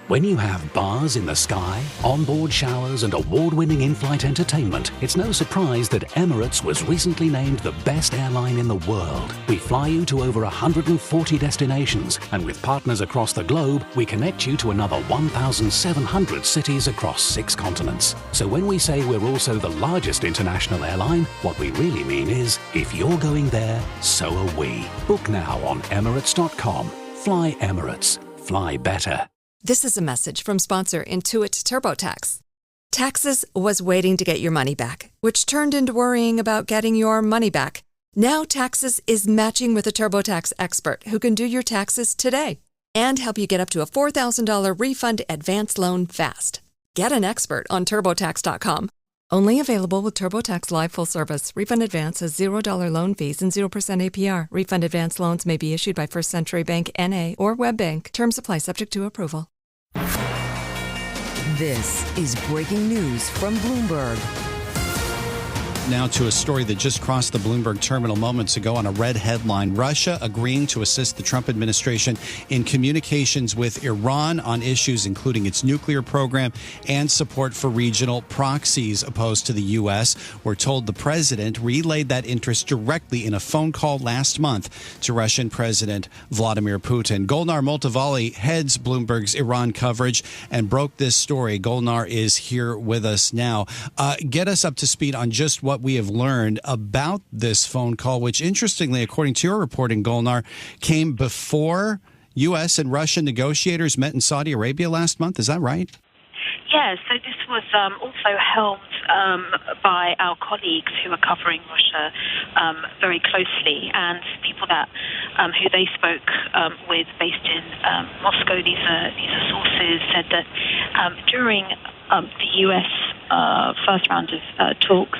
When you have bars in the sky, onboard showers and award-winning in-flight entertainment, it's no surprise that Emirates was recently named the best airline in the world. We fly you to over 140 destinations, and with partners across the globe, we connect you to another 1,700 cities across 6 continents. So when we say we're also the largest international airline, what we really mean is, if you're going there, so are we. Book now on Emirates.com. Fly Emirates. Fly better. This is a message from sponsor Intuit TurboTax. Taxes was waiting to get your money back, which turned into worrying about getting your money back. Now Taxes is matching with a TurboTax expert who can do your taxes today and help you get up to a $4,000 refund advance loan fast. Get an expert on TurboTax.com. Only available with TurboTax Live Full Service. Refund advance has $0 loan fees and 0% APR. Refund advance loans may be issued by First Century Bank N.A. or WebBank. Terms apply subject to approval. This is breaking news from Bloomberg. Now to a story that just crossed the Bloomberg terminal moments ago on a red headline. Russia agreeing to assist the Trump administration in communications with Iran on issues including its nuclear program and support for regional proxies opposed to the U.S. We're told the president relayed that interest directly in a phone call last month to Russian President Vladimir Putin. Golnar Moltavali heads Bloomberg's Iran coverage and broke this story. Golnar is here with us now. Get us up to speed on just what we have learned about this phone call, which interestingly, according to your reporting, Golnar, came before U.S. and Russian negotiators met in Saudi Arabia last month. Is that right? Yeah, so this was also helmed by our colleagues who are covering Russia very closely, and people that who they spoke with based in Moscow. These are sources said that during the U.S. First round of talks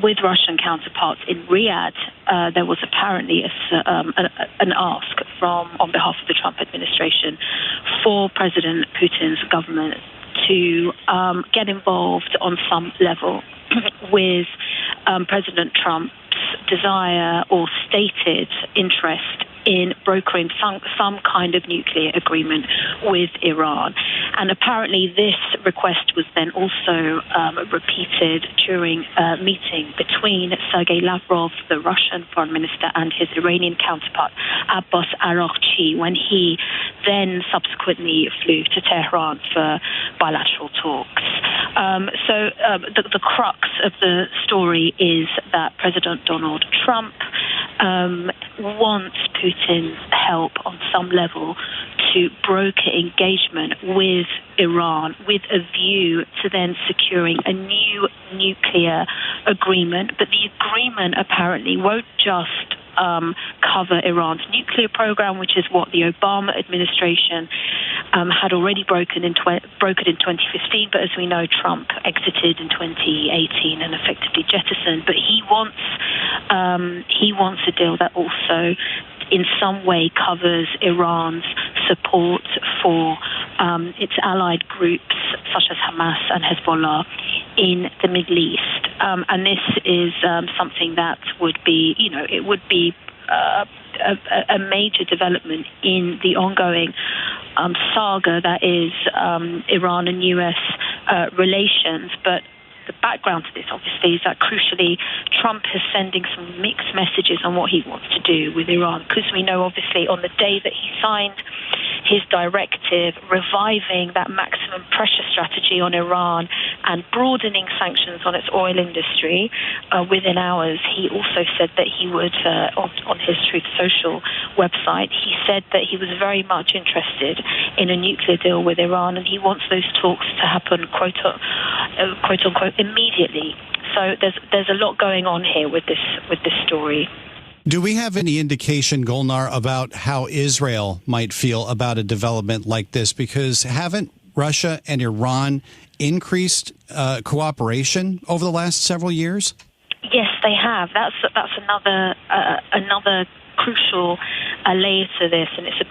with Russian counterparts in Riyadh, there was apparently an ask on behalf of the Trump administration for President Putin's government to get involved on some level with President Trump's desire or stated interest in brokering some kind of nuclear agreement with Iran. And apparently this request was then also repeated during a meeting between Sergei Lavrov, the Russian foreign minister, and his Iranian counterpart, Abbas Araghchi, when he then subsequently flew to Tehran for bilateral talks. So the crux of the story is that President Donald Trump wants Putin's help on some level to broker engagement with Iran with a view to then securing a new nuclear agreement. But the agreement apparently won't just cover Iran's nuclear program, which is what the Obama administration had already brokered in 2015. But as we know, Trump exited in 2018 and effectively jettisoned. But he wants a deal that also in some way covers Iran's support for its allied groups such as Hamas and Hezbollah in the Middle East. And this is something that would be, it would be a major development in the ongoing saga that is Iran and U.S. Relations. But the background to this, obviously, is that crucially Trump is sending some mixed messages on what he wants to do with Iran, because we know, obviously, on the day that he signed his directive reviving that maximum pressure strategy on Iran and broadening sanctions on its oil industry within hours, he also said that he would, on his Truth Social website, he said that he was very much interested in a nuclear deal with Iran, and he wants those talks to happen, quote unquote, immediately. So there's a lot going on here with this story. Do we have any indication, Golnar, about how Israel might feel about a development like this? Because haven't Russia and Iran increased cooperation over the last several years? Yes, they have. That's another crucial layer to this, and it's a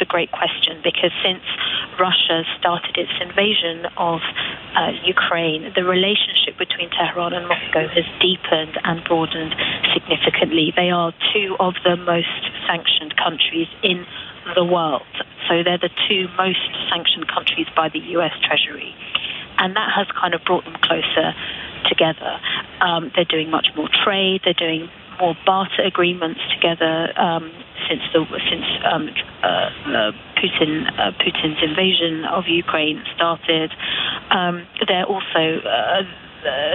great question, because since Russia started its invasion of Ukraine, the relationship between Tehran and Moscow has deepened and broadened significantly. They are two of the most sanctioned countries in the world. So they're the two most sanctioned countries by the US Treasury. And that has kind of brought them closer together. They're doing much more trade. They're doing more barter agreements together since Putin's invasion of Ukraine started.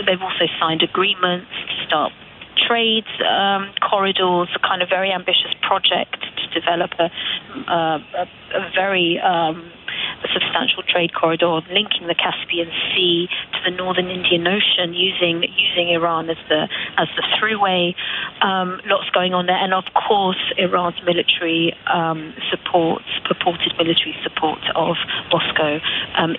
They've also signed agreements to start trade corridors, a kind of very ambitious project to develop a very substantial trade corridor linking the Caspian Sea to the northern Indian Ocean, using Iran as the throughway. Lots going on there, and of course Iran's military purported military support of Moscow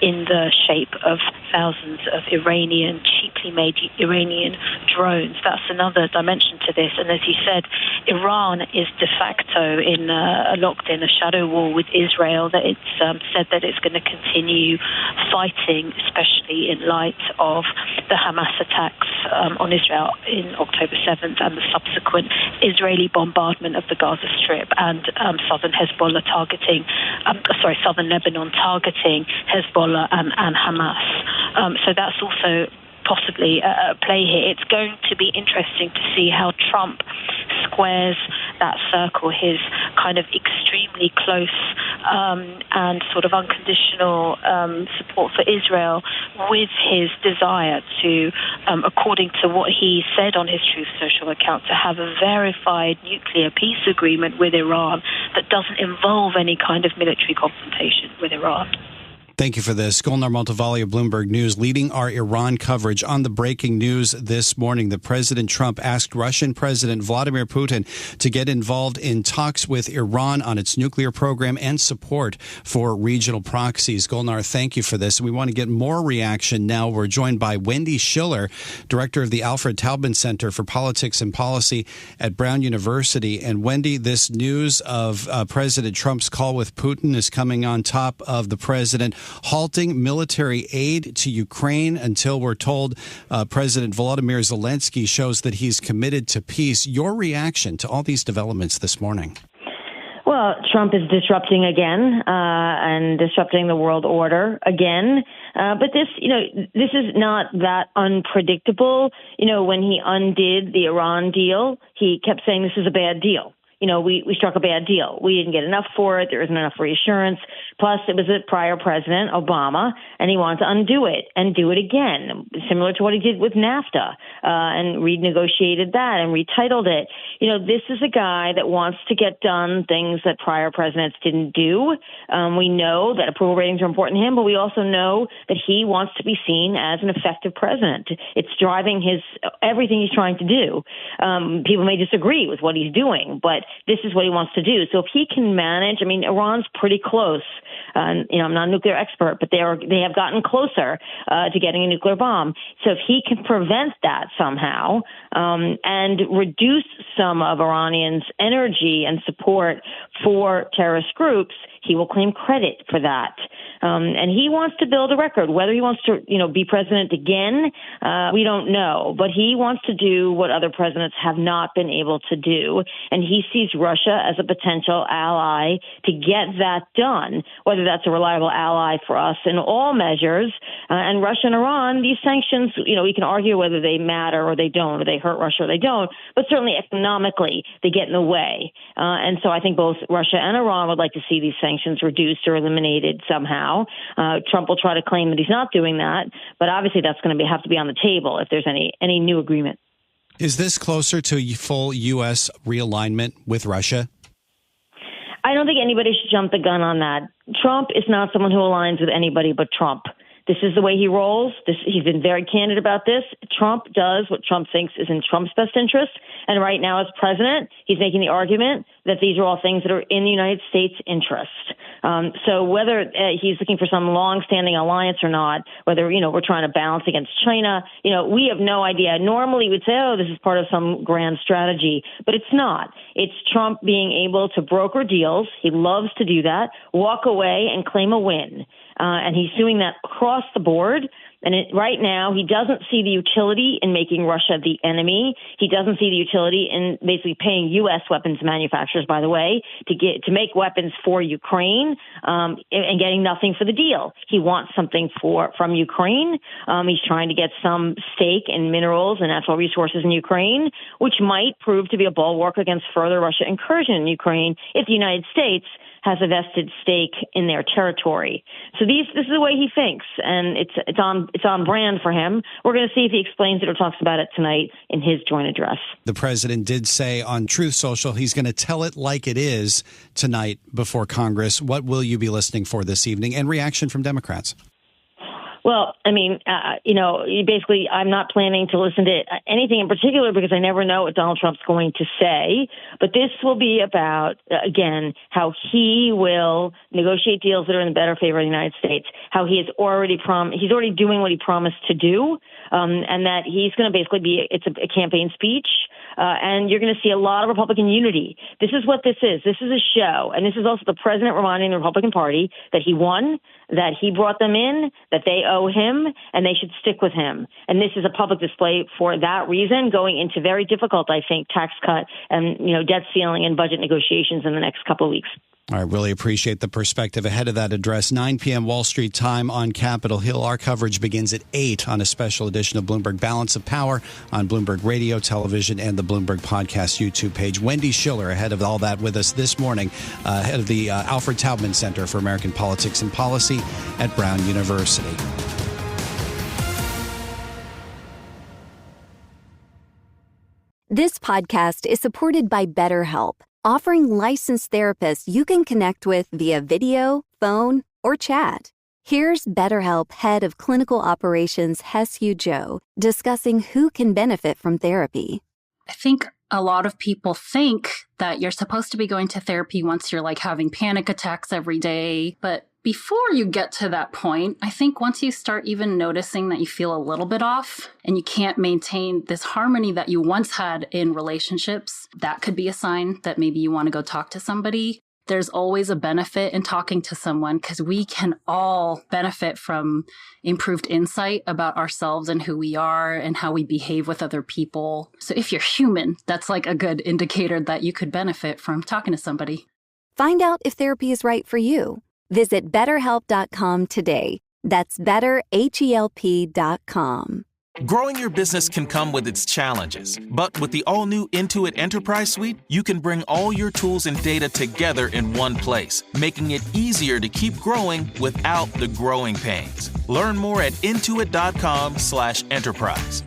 in the shape of thousands of cheaply made Iranian drones. That's another dimension to this. And as you said, Iran is de facto locked in a shadow war with Israel. That it's said that it's going to continue fighting, especially in light of the Hamas attacks on Israel in October 7th and the subsequent Israeli bombardment of the Gaza Strip and southern Lebanon targeting Hezbollah and Hamas. So that's also possibly at play here. It's going to be interesting to see how Trump squares that circle, his kind of extremely close and sort of unconditional support for Israel, with his desire to, according to what he said on his Truth Social account, to have a verified nuclear peace agreement with Iran that doesn't involve any kind of military confrontation with Iran. Thank you for this. Golnar Maltavali of Bloomberg News leading our Iran coverage. On the breaking news this morning, that President Trump asked Russian President Vladimir Putin to get involved in talks with Iran on its nuclear program and support for regional proxies. Golnar, thank you for this. We want to get more reaction now. We're joined by Wendy Schiller, director of the Alfred Taubman Center for Politics and Policy at Brown University. And Wendy, this news of President Trump's call with Putin is coming on top of the president halting military aid to Ukraine until we're told President Volodymyr Zelensky shows that he's committed to peace. Your reaction to all these developments this morning? Well, Trump is disrupting again and disrupting the world order again. But this is not that unpredictable. When he undid the Iran deal, he kept saying this is a bad deal. We struck a bad deal. We didn't get enough for it. There isn't enough reassurance. Plus, it was a prior president, Obama, and he wanted to undo it and do it again, similar to what he did with NAFTA, and renegotiated that and retitled it. This is a guy that wants to get done things that prior presidents didn't do. We know that approval ratings are important to him, but we also know that he wants to be seen as an effective president. It's driving everything he's trying to do. People may disagree with what he's doing, but this is what he wants to do. So if he can manage, Iran's pretty close. I'm not a nuclear expert, but they have gotten closer to getting a nuclear bomb. So if he can prevent that somehow and reduce some of Iranians' energy and support for terrorist groups, he will claim credit for that. And he wants to build a record. Whether he wants to, be president again, we don't know. But he wants to do what other presidents have not been able to do. And he sees Russia as a potential ally to get that done, whether that's a reliable ally for us in all measures. And Russia and Iran, these sanctions, we can argue whether they matter or they don't, or they hurt Russia or they don't. But certainly economically, they get in the way. And so I think both Russia and Iran would like to see these sanctions reduced or eliminated somehow. Trump will try to claim that he's not doing that, but obviously that's going to have to be on the table if there's any new agreement. Is this closer to full U.S. realignment with Russia? I don't think anybody should jump the gun on that. Trump is not someone who aligns with anybody but Trump. This is the way he rolls. He's been very candid about this. Trump does what Trump thinks is in Trump's best interest. And right now, as president, he's making the argument that these are all things that are in the United States' interest. So whether he's looking for some long-standing alliance or not, whether, we're trying to balance against China, we have no idea. Normally we'd say, this is part of some grand strategy, but it's not. It's Trump being able to broker deals. He loves to do that, walk away and claim a win. And he's doing that across the board. Right now, he doesn't see the utility in making Russia the enemy. He doesn't see the utility in basically paying U.S. weapons manufacturers, by the way, to make weapons for Ukraine and getting nothing for the deal. He wants something from Ukraine. He's trying to get some stake in minerals and natural resources in Ukraine, which might prove to be a bulwark against further Russia incursion in Ukraine if the United States has a vested stake in their territory. So this is the way he thinks, and it's on brand for him. We're going to see if he explains it or talks about it tonight in his joint address. The president did say on Truth Social he's going to tell it like it is tonight before Congress. What will you be listening for this evening, and reaction from Democrats? Well, I mean, basically, I'm not planning to listen to anything in particular because I never know what Donald Trump's going to say. But this will be about, again, how he will negotiate deals that are in the better favor of the United States, how he's already doing what he promised to do, and that he's going to basically it's a campaign speech. And you're going to see a lot of Republican unity. This is what this is. This is a show. And this is also the president reminding the Republican Party that he won, that he brought them in, that they owe him, and they should stick with him. And this is a public display for that reason, going into very difficult, I think, tax cut and, debt ceiling and budget negotiations in the next couple of weeks. I really appreciate the perspective ahead of that address. 9 p.m. Wall Street time on Capitol Hill. Our coverage begins at 8 on a special edition of Bloomberg Balance of Power on Bloomberg Radio, television, and the Bloomberg Podcast YouTube page. Wendy Schiller ahead of all that with us this morning, head of the Alfred Taubman Center for American Politics and Policy at Brown University. This podcast is supported by BetterHelp, offering licensed therapists you can connect with via video, phone, or chat. Here's BetterHelp Head of Clinical Operations Hesyu Joe discussing who can benefit from therapy. I think a lot of people think that you're supposed to be going to therapy once you're having panic attacks every day. But before you get to that point, I think once you start even noticing that you feel a little bit off and you can't maintain this harmony that you once had in relationships, that could be a sign that maybe you want to go talk to somebody. There's always a benefit in talking to someone because we can all benefit from improved insight about ourselves and who we are and how we behave with other people. So if you're human, that's a good indicator that you could benefit from talking to somebody. Find out if therapy is right for you. Visit BetterHelp.com today. That's BetterHelp.com. Growing your business can come with its challenges, but with the all-new Intuit Enterprise Suite, you can bring all your tools and data together in one place, making it easier to keep growing without the growing pains. Learn more at Intuit.com/enterprise.